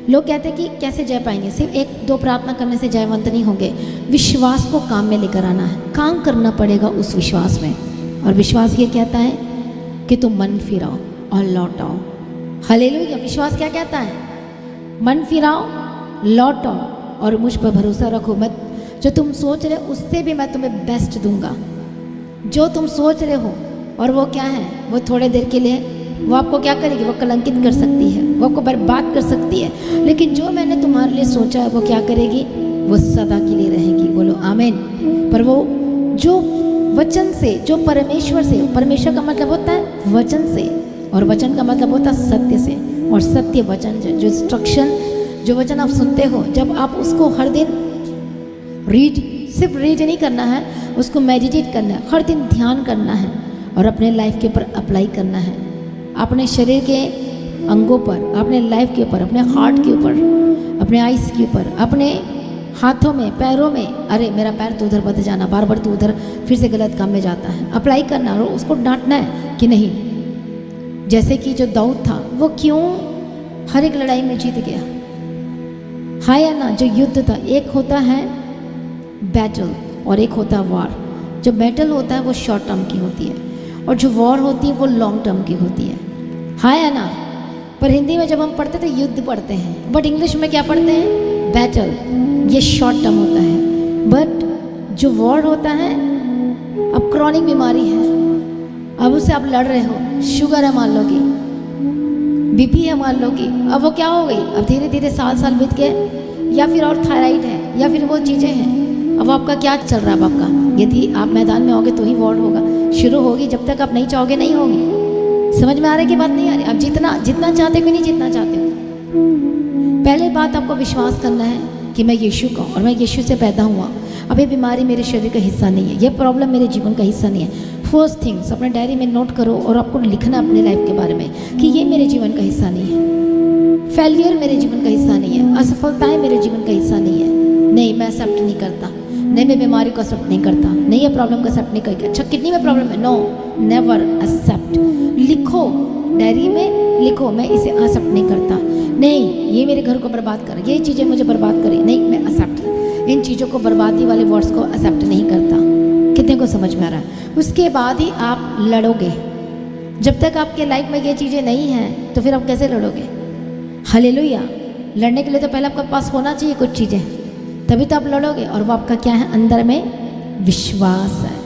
लोग कहते हैं कि कैसे जय पाएंगे, सिर्फ एक दो प्रार्थना करने से जयवंत नहीं होंगे। विश्वास को काम में लेकर आना है, काम करना पड़ेगा उस विश्वास में। और विश्वास ये कहता है कि तुम मन फिराओ और लौट आओ। हालेलुया। विश्वास क्या कहता है? मन फिराओ, लौट आओ और मुझ पर भरोसा रखो। मैं जो तुम सोच रहे हो उससे भी मैं तुम्हें बेस्ट दूंगा। जो तुम सोच रहे हो, और वो क्या है, वो थोड़े देर के लिए वो आपको क्या करेगी, वो कलंकित कर सकती है, वो आपको बर्बाद कर सकती है। लेकिन जो मैंने तुम्हारे लिए सोचा है वो क्या करेगी, वो सदा के लिए रहेगी। बोलो आमीन। पर वो जो वचन से, जो परमेश्वर से, परमेश्वर का मतलब होता है वचन से, और वचन का मतलब होता है सत्य से। और सत्य वचन जो इंस्ट्रक्शन, जो वचन आप सुनते हो, जब आप उसको हर दिन रीड, सिर्फ रीड नहीं करना है, उसको मेडिटेट करना है, हर दिन ध्यान करना है और अपने लाइफ के ऊपर अप्लाई करना है। अपने शरीर के अंगों पर, अपने लाइफ के ऊपर, अपने हार्ट के ऊपर, अपने आइस के ऊपर, अपने हाथों में, पैरों में। अरे मेरा पैर तो उधर बद जाना, बार बार तो उधर फिर से गलत काम में जाता है। अप्लाई करना और उसको डांटना है कि नहीं। जैसे कि जो दाऊद था, वो क्यों हर एक लड़ाई में जीत गया? हाँ या ना? जो युद्ध था, एक होता है बैटल और एक होता है वॉर। जो बैटल होता है वो शॉर्ट टर्म की होती है और जो वॉर होती है वो लॉन्ग टर्म की होती है। हाँ या ना? पर हिंदी में जब हम पढ़ते तो युद्ध पढ़ते हैं, बट इंग्लिश में क्या पढ़ते हैं? बैटल। ये शॉर्ट टर्म होता है। बट जो वॉर होता है, अब क्रॉनिक बीमारी है, अब उससे आप लड़ रहे हो, शुगर है मान लो कि, बीपी है मान लो कि, अब वो क्या हो गई, अब धीरे धीरे साल साल बीत गए, या फिर और थायराइड है, या फिर वो चीज़ें हैं। अब आपका क्या चल रहा है? अब आपका, यदि आप मैदान में होगे तो ही वॉर होगा, शुरू होगी। जब तक आप नहीं चाहोगे नहीं होगी। समझ में आ रहा है कि बात नहीं आ रही? आप जितना चाहते भी नहीं जितना चाहते हो। पहले बात आपको विश्वास करना है कि मैं यीशु का, और मैं यीशु से पैदा हुआ। अब ये बीमारी मेरे शरीर का हिस्सा नहीं है, ये प्रॉब्लम मेरे जीवन का हिस्सा नहीं है। फर्स्ट थिंग्स अपने डायरी में नोट करो और आपको लिखना अपने लाइफ के बारे में कि ये मेरे जीवन का हिस्सा नहीं है। फेलियर मेरे जीवन का हिस्सा नहीं है। असफलताएं मेरे जीवन का हिस्सा नहीं है। नहीं, मैं एक्सेप्ट नहीं करता। नहीं, मैं बीमारी को एक्सेप्ट नहीं करता। नहीं, ये प्रॉब्लम को एक्सेप्ट नहीं करता। अच्छा, किडनी में प्रॉब्लम है? No, never except. लिखो, डायरी में लिखो, मैं इसे एक्सेप्ट नहीं करता। नहीं, ये मेरे घर को बर्बाद कर, ये चीज़ें मुझे बर्बाद करें। नहीं, मैं एक्सेप्ट, इन चीज़ों को, बर्बादी वाले वर्ड्स को एक्सेप्ट नहीं करता। कितने को समझ में आ रहा है? उसके बाद ही आप लड़ोगे। जब तक आपके लाइफ में ये चीज़ें नहीं हैं तो फिर आप कैसे लड़ोगे? हालेलुया। लड़ने के लिए तो पहले आपके पास होना चाहिए कुछ चीज़ें, तभी तो आप लड़ोगे। और वो आपका क्या है? अंदर में विश्वास है।